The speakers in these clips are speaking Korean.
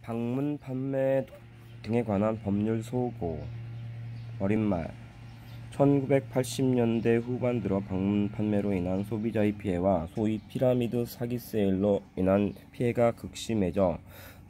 방문 판매 등에 관한 법률 소고. 어린말. 1980년대 후반 들어 방문 판매로 인한 소비자의 피해와 소위 피라미드 사기 세일로 인한 피해가 극심해져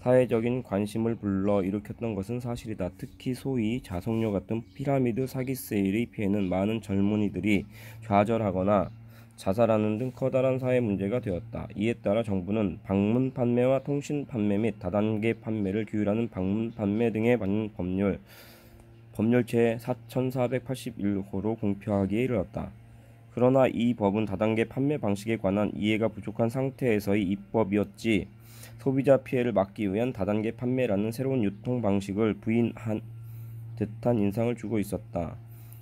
사회적인 관심을 불러일으켰던 것은 사실이다. 특히 소위 자석료 같은 피라미드 사기 세일의 피해는 많은 젊은이들이 좌절하거나 자살하는 등 커다란 사회 문제가 되었다. 이에 따라 정부는 방문 판매와 통신 판매 및 다단계 판매를 규율하는 방문 판매 등에 관한 법률 제 4481호로 공표하기에 이르렀다. 그러나 이 법은 다단계 판매 방식에 관한 이해가 부족한 상태에서의 입법이었지, 소비자 피해를 막기 위한 다단계 판매라는 새로운 유통 방식을 부인한 듯한 인상을 주고 있었다.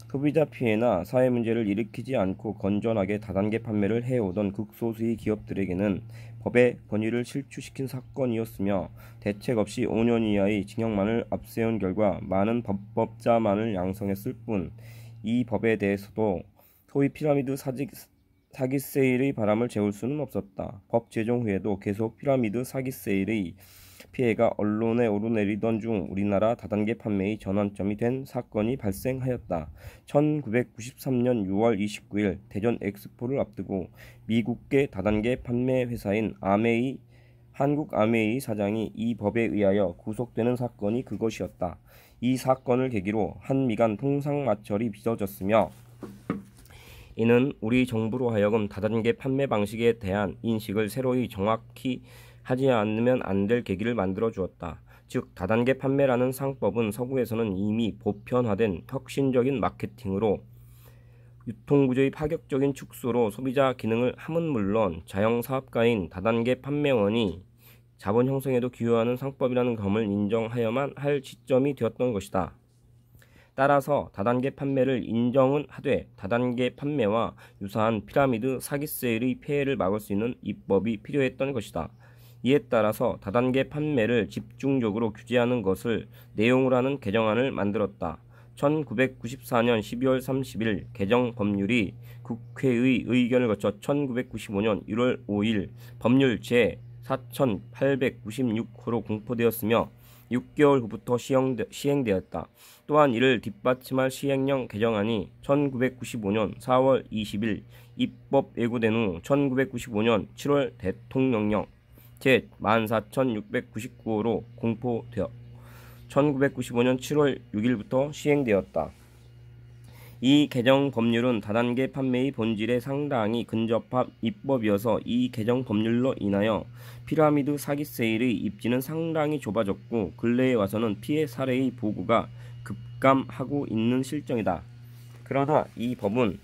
소비자 피해나 사회 문제를 일으키지 않고 건전하게 다단계 판매를 해오던 극소수의 기업들에게는 법의 권위를 실추시킨 사건이었으며, 대책 없이 5년 이하의 징역만을 앞세운 결과 많은 범법자만을 양성했을 뿐, 이 법에 대해서도 소위 피라미드 사기 세일의 바람을 재울 수는 없었다. 법 제정 후에도 계속 피라미드 사기 세일의 피해가 언론에 오르내리던 중 우리나라 다단계 판매의 전환점이 된 사건이 발생하였다. 1993년 6월 29일 대전 엑스포를 앞두고 미국계 다단계 판매 회사인 한국 아메이 사장이 이 법에 의하여 구속되는 사건이 그것이었다. 이 사건을 계기로 한미 간 통상마찰이 빚어졌으며, 이는 우리 정부로 하여금 다단계 판매 방식에 대한 인식을 새로이 정확히 하지 않으면 안 될 계기를 만들어 주었다. 즉, 다단계 판매라는 상법은 서구에서는 이미 보편화된 혁신적인 마케팅으로 유통구조의 파격적인 축소로 소비자 기능을 함은 물론 자영사업가인 다단계 판매원이 자본 형성에도 기여하는 상법이라는 점을 인정하여만 할 시점이 되었던 것이다. 따라서 다단계 판매를 인정은 하되 다단계 판매와 유사한 피라미드 사기 세일의 폐해를 막을 수 있는 입법이 필요했던 것이다. 이에 따라서 다단계 판매를 집중적으로 규제하는 것을 내용으로 하는 개정안을 만들었다. 1994년 12월 30일 개정 법률이 국회의 의견을 거쳐 1995년 1월 5일 법률 제 4896호로 공포되었으며 6개월 후부터 시행되었다. 또한 이를 뒷받침할 시행령 개정안이 1995년 4월 20일 입법 예고된 후 1995년 7월 대통령령 제 14699호로 공포되어 1995년 7월 6일부터 시행되었다. 이 개정 법률은 다단계 판매의 본질에 상당히 근접한 입법이어서 이 개정 법률로 인하여 피라미드 사기 세일의 입지는 상당히 좁아졌고, 근래에 와서는 피해 사례의 보고가 급감하고 있는 실정이다. 그러나 이 법은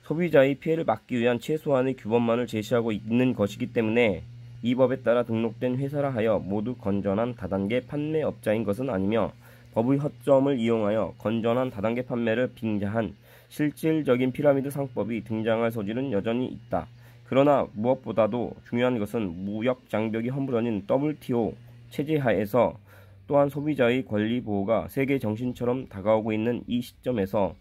소비자의 피해를 막기 위한 최소한의 규범만을 제시하고 있는 것이기 때문에 이 법에 따라 등록된 회사라 하여 모두 건전한 다단계 판매업자인 것은 아니며, 법의 허점을 이용하여 건전한 다단계 판매를 빙자한 실질적인 피라미드 상법이 등장할 소지는 여전히 있다. 그러나 무엇보다도 중요한 것은 무역 장벽이 허물어진 WTO 체제 하에서 또한 소비자의 권리 보호가 세계 정신처럼 다가오고 있는 이 시점에서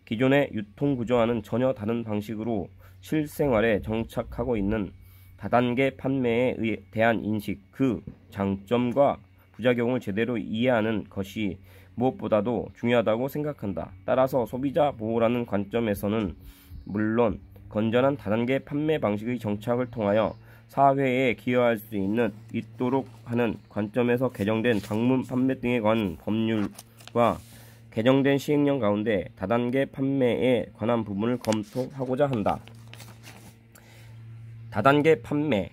기존의 유통구조와는 전혀 다른 방식으로 실생활에 정착하고 있는 다단계 판매에 대한 인식, 그 장점과 부작용을 제대로 이해하는 것이 무엇보다도 중요하다고 생각한다. 따라서 소비자 보호라는 관점에서는 물론 건전한 다단계 판매 방식의 정착을 통하여 사회에 기여할 수 있도록 하는 관점에서 개정된 방문 판매 등에 관한 법률과 개정된 시행령 가운데 다단계 판매에 관한 부분을 검토하고자 한다. 다단계 판매의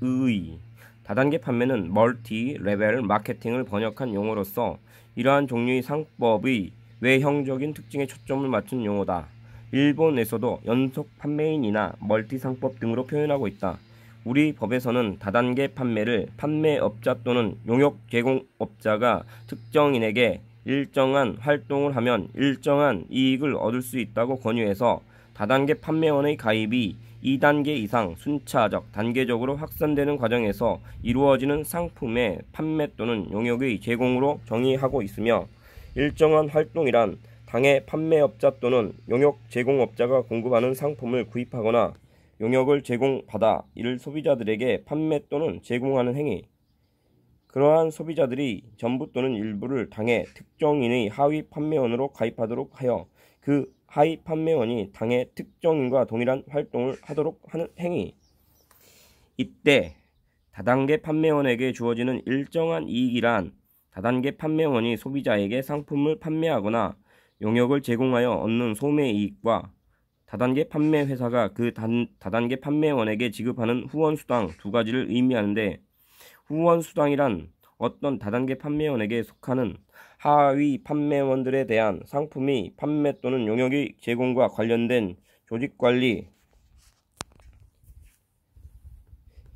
의의. 다단계 판매는 멀티 레벨 마케팅을 번역한 용어로서 이러한 종류의 상법의 외형적인 특징에 초점을 맞춘 용어다. 일본에서도 연속 판매인이나 멀티 상법 등으로 표현하고 있다. 우리 법에서는 다단계 판매를 판매업자 또는 용역 제공업자가 특정인에게 일정한 활동을 하면 일정한 이익을 얻을 수 있다고 권유해서 다단계 판매원의 가입이 2단계 이상 순차적, 단계적으로 확산되는 과정에서 이루어지는 상품의 판매 또는 용역의 제공으로 정의하고 있으며, 일정한 활동이란 당해 판매업자 또는 용역 제공업자가 공급하는 상품을 구입하거나 용역을 제공받아 이를 소비자들에게 판매 또는 제공하는 행위, 그러한 소비자들이 전부 또는 일부를 당해 특정인의 하위 판매원으로 가입하도록 하여 그 하위 판매원이 당해 특정인과 동일한 활동을 하도록 하는 행위. 이때 다단계 판매원에게 주어지는 일정한 이익이란 다단계 판매원이 소비자에게 상품을 판매하거나 용역을 제공하여 얻는 소매 이익과 다단계 판매 회사가 그 다단계 판매원에게 지급하는 후원수당 두 가지를 의미하는데, 후원수당이란 어떤 다단계 판매원에게 속하는 하위 판매원들에 대한 상품의 판매 또는 용역의 제공과 관련된 조직관리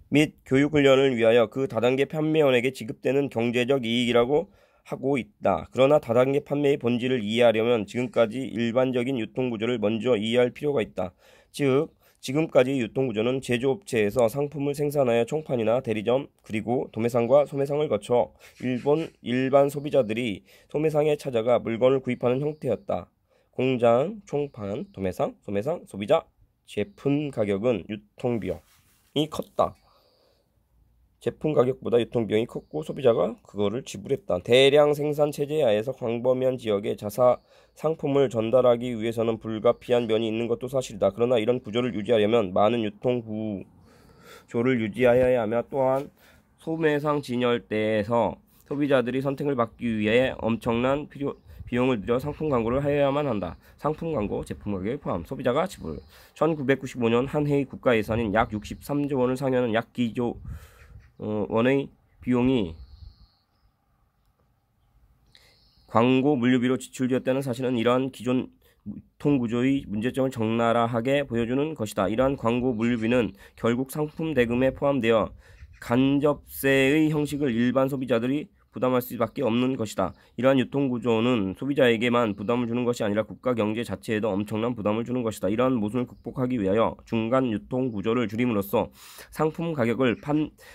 및 교육훈련을 위하여 그 다단계 판매원에게 지급되는 경제적 이익이라고 하고 있다. 그러나 다단계 판매의 본질을 이해하려면 지금까지 일반적인 유통구조를 먼저 이해할 필요가 있다. 즉, 지금까지 유통구조는 제조업체에서 상품을 생산하여 총판이나 대리점 그리고 도매상과 소매상을 거쳐 일반 소비자들이 소매상에 찾아가 물건을 구입하는 형태였다. 공장, 총판, 도매상, 소매상, 소비자, 제품 가격은 유통비용이 컸다. 제품 가격보다 유통비용이 컸고 소비자가 그거를 지불했다. 대량 생산 체제 하에서 광범위한 지역에 자사 상품을 전달하기 위해서는 불가피한 면이 있는 것도 사실이다. 그러나 이런 구조를 유지하려면 많은 유통 구조를 유지하여야 하며, 또한 소매상 진열대에서 소비자들이 선택을 받기 위해 엄청난 비용을 들여 상품 광고를 하여야만 한다. 상품 광고, 제품 가격에 포함, 소비자가 지불. 1995년 한 해의 국가 예산인 약 63조 원을 상회하는 약 2조 원의 비용이 광고 물류비로 지출되었다는 사실은 이러한 기존 유통구조의 문제점을 적나라하게 보여주는 것이다. 이러한 광고 물류비는 결국 상품 대금에 포함되어 간접세의 형식을 일반 소비자들이 부담할 수밖에 없는 것이다. 이러한 유통구조는 소비자에게만 부담을 주는 것이 아니라 국가 경제 자체에도 엄청난 부담을 주는 것이다. 이러한 모순을 극복하기 위하여 중간 유통구조를 줄임으로써 상품 가격을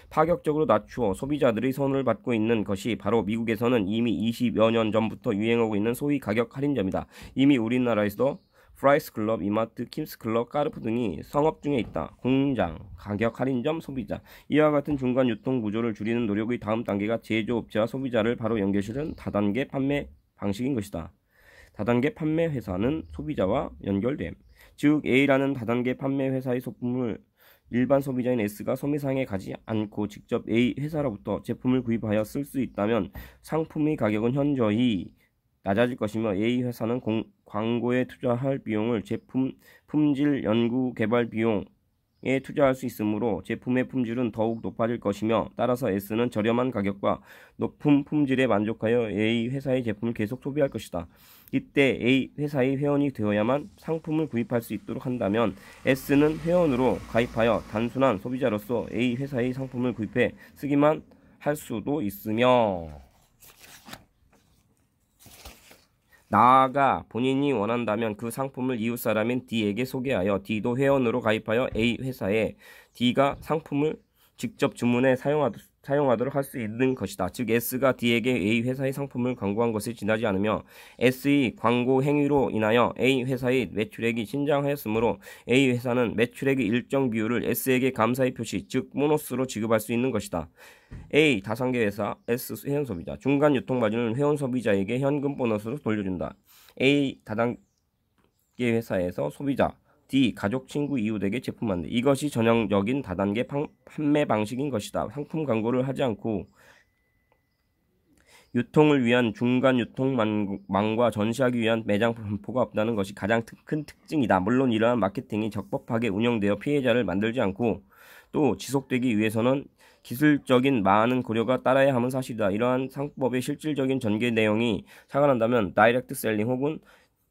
파격적으로 낮추어 소비자들의 선호를 받고 있는 것이 바로 미국에서는 이미 20여 년 전부터 유행하고 있는 소위 가격 할인점이다. 이미 우리나라에서도 프라이스 클럽, 이마트, 킴스 클럽, 까르푸 등이 성업 중에 있다. 공장, 가격 할인점, 소비자. 이와 같은 중간 유통 구조를 줄이는 노력의 다음 단계가 제조업체와 소비자를 바로 연결시키는 다단계 판매 방식인 것이다. 다단계 판매 회사는 소비자와 연결됨. 즉 A라는 다단계 판매 회사의 소품을 일반 소비자인 S가 소매상에 가지 않고 직접 A 회사로부터 제품을 구입하여 쓸 수 있다면 상품의 가격은 현저히 낮아질 것이며, A 회사는 광고에 투자할 비용을 제품 품질 연구 개발 비용에 투자할 수 있으므로 제품의 품질은 더욱 높아질 것이며, 따라서 S는 저렴한 가격과 높은 품질에 만족하여 A 회사의 제품을 계속 소비할 것이다. 이때 A 회사의 회원이 되어야만 상품을 구입할 수 있도록 한다면 S는 회원으로 가입하여 단순한 소비자로서 A 회사의 상품을 구입해 쓰기만 할 수도 있으며, 나아가 본인이 원한다면 그 상품을 이웃사람인 D에게 소개하여 D도 회원으로 가입하여 A 회사에 D가 상품을 직접 주문해 사용하도록 할 수 있는 것이다. 즉 S가 D에게 A 회사의 상품을 광고한 것에 지나지 않으며 S의 광고 행위로 인하여 A 회사의 매출액이 신장하였으므로 A 회사는 매출액의 일정 비율을 S에게 감사의 표시, 즉 보너스로 지급할 수 있는 것이다. A 다단계 회사, S 회원 소비자. 중간 유통 마진은 회원 소비자에게 현금 보너스로 돌려준다. A 다단계 회사에서 소비자, D 가족, 친구, 이웃에게 제품 만들. 이것이 전형적인 다단계 판매 방식인 것이다. 상품 광고를 하지 않고 유통을 위한 중간 유통망과 전시하기 위한 매장 분포가 없다는 것이 가장 큰 특징이다. 물론 이러한 마케팅이 적법하게 운영되어 피해자를 만들지 않고 또 지속되기 위해서는 기술적인 많은 고려가 따라야 함은 사실이다. 이러한 상법의 실질적인 전개 내용이 착안한다면 다이렉트 셀링 혹은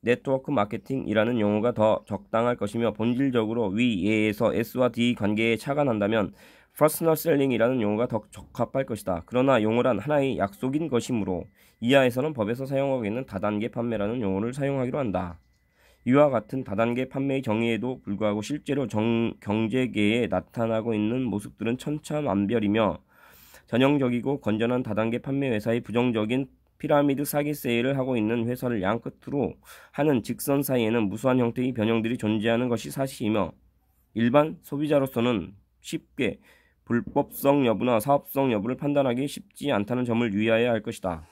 네트워크 마케팅이라는 용어가 더 적당할 것이며, 본질적으로 위 예에서 S와 D 관계에 착안한다면 퍼스널 셀링이라는 용어가 더 적합할 것이다. 그러나 용어란 하나의 약속인 것이므로 이하에서는 법에서 사용하고 있는 다단계 판매라는 용어를 사용하기로 한다. 이와 같은 다단계 판매의 정의에도 불구하고 실제로 경제계에 나타나고 있는 모습들은 천차만별이며, 전형적이고 건전한 다단계 판매 회사의 부정적인 피라미드 사기 세일을 하고 있는 회사를 양끝으로 하는 직선 사이에는 무수한 형태의 변형들이 존재하는 것이 사실이며, 일반 소비자로서는 쉽게 불법성 여부나 사업성 여부를 판단하기 쉽지 않다는 점을 유의해야 할 것이다.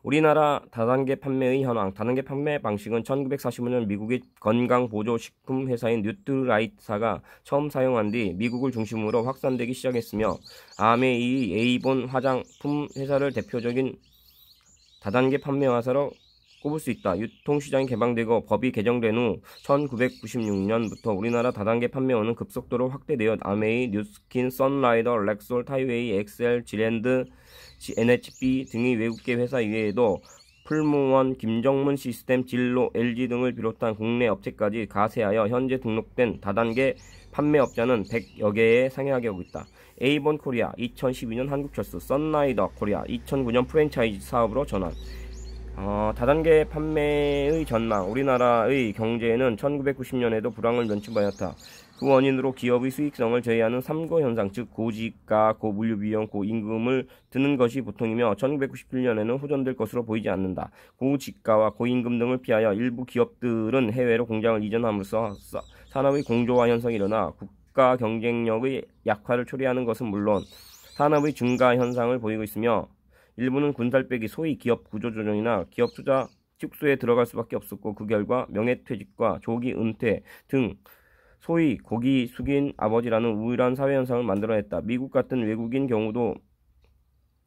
우리나라 다단계 판매의 현황. 다단계 판매 방식은 1945년 미국의 건강보조식품 회사인 뉴트라이트사가 처음 사용한 뒤 미국을 중심으로 확산되기 시작했으며 아메이 A본 화장품 회사를 대표적인 다단계 판매 회사로 꼽을 수 있다. 유통시장이 개방되고 법이 개정된 후 1996년부터 우리나라 다단계 판매원은 급속도로 확대되어 아메이, 뉴스킨, 선라이더, 렉솔, 타이웨이, 엑셀, 지랜드, NHB 등의 외국계 회사 이외에도 풀무원, 김정문 시스템, 진로, LG 등을 비롯한 국내 업체까지 가세하여 현재 등록된 다단계 판매업자는 100여 개에 상회하고 있다. A본 코리아 2012년 한국철수, 선라이더 코리아 2009년 프랜차이즈 사업으로 전환. 다단계 판매의 전망. 우리나라의 경제는 1990년에도 불황을 면치하였다. 그 원인으로 기업의 수익성을 제외하는 3고 현상, 즉 고지가, 고물류비용, 고임금을 드는 것이 보통이며 1997년에는 호전될 것으로 보이지 않는다. 고지가와 고임금 등을 피하여 일부 기업들은 해외로 공장을 이전함으로써 산업의 공조화 현상이 일어나 국가 경쟁력의 약화를 초래하는 것은 물론 산업의 증가 현상을 보이고 있으며 일부는 군살빼기, 소위 기업 구조조정이나 기업 투자 축소에 들어갈 수밖에 없었고 그 결과 명예퇴직과 조기 은퇴 등 소위 고기 숙인 아버지라는 우울한 사회현상을 만들어냈다. 미국 같은 외국인 경우도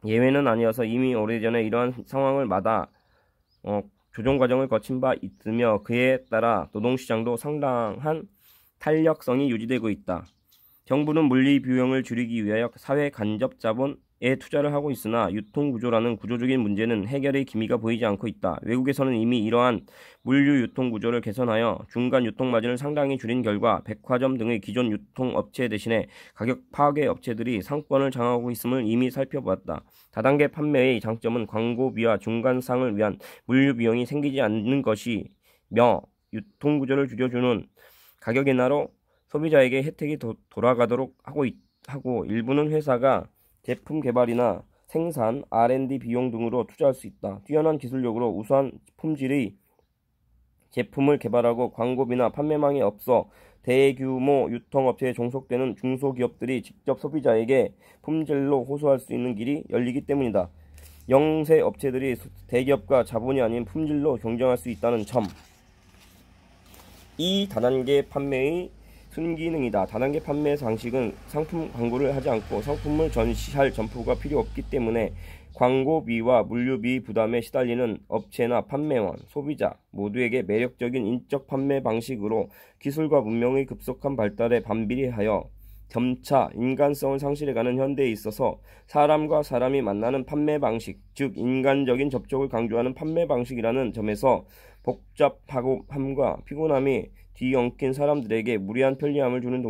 예외는 아니어서 이미 오래전에 이러한 상황을 마다 조정 과정을 거친 바 있으며 그에 따라 노동시장도 상당한 탄력성이 유지되고 있다. 정부는 물리 비용을 줄이기 위하여 사회 간접 자본에 투자를 하고 있으나 유통구조라는 구조적인 문제는 해결의 기미가 보이지 않고 있다. 외국에서는 이미 이러한 물류 유통구조를 개선하여 중간 유통마진을 상당히 줄인 결과 백화점 등의 기존 유통업체 대신에 가격 파괴 업체들이 상권을 장악하고 있음을 이미 살펴보았다. 다단계 판매의 장점은 광고비와 중간상을 위한 물류 비용이 생기지 않는 것이며 유통구조를 줄여주는 가격 인하로 소비자에게 혜택이 돌아가도록 하고 일부는 회사가 제품 개발이나 생산, R&D 비용 등으로 투자할 수 있다. 뛰어난 기술력으로 우수한 품질의 제품을 개발하고 광고비나 판매망이 없어 대규모 유통업체에 종속되는 중소기업들이 직접 소비자에게 품질로 호소할 수 있는 길이 열리기 때문이다. 영세 업체들이 대기업과 자본이 아닌 품질로 경쟁할 수 있다는 점. 이 다단계 판매의 순기능이다. 다단계 판매 방식은 상품 광고를 하지 않고 상품을 전시할 점포가 필요 없기 때문에 광고비와 물류비 부담에 시달리는 업체나 판매원, 소비자 모두에게 매력적인 인적 판매 방식으로 기술과 문명의 급속한 발달에 반비례하여 점차 인간성을 상실해가는 현대에 있어서 사람과 사람이 만나는 판매 방식, 즉 인간적인 접촉을 강조하는 판매 방식이라는 점에서 복잡함과 피곤함이 뒤엉킨 사람들에게 무한한 편리함을 주는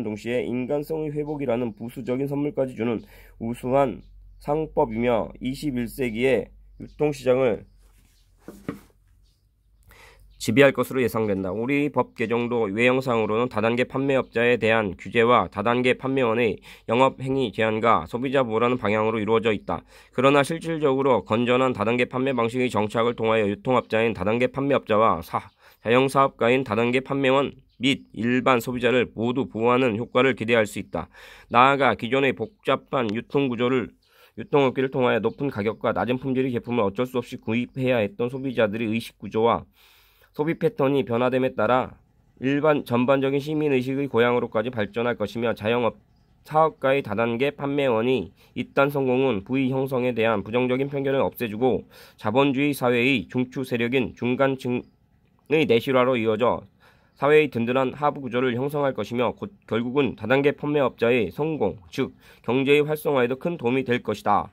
동시에 인간성의 회복이라는 부수적인 선물까지 주는 우수한 상법이며 21세기의 유통시장을 지배할 것으로 예상된다. 우리 법 개정도 외형상으로는 다단계 판매업자에 대한 규제와 다단계 판매원의 영업행위 제한과 소비자 보호라는 방향으로 이루어져 있다. 그러나 실질적으로 건전한 다단계 판매 방식의 정착을 통하여 유통업자인 다단계 판매업자와 자영사업가인 다단계 판매원 및 일반 소비자를 모두 보호하는 효과를 기대할 수 있다. 나아가 기존의 복잡한 유통업계를 통하여 높은 가격과 낮은 품질의 제품을 어쩔 수 없이 구입해야 했던 소비자들의 의식구조와 소비 패턴이 변화됨에 따라 전반적인 시민의식의 고향으로까지 발전할 것이며 사업가의 다단계 판매원이 이딴 성공은 부의 형성에 대한 부정적인 편견을 없애주고 자본주의 사회의 중추 세력인 중간층의 내실화로 이어져 사회의 든든한 하부 구조를 형성할 것이며 결국은 다단계 판매업자의 성공, 즉 경제의 활성화에도 큰 도움이 될 것이다.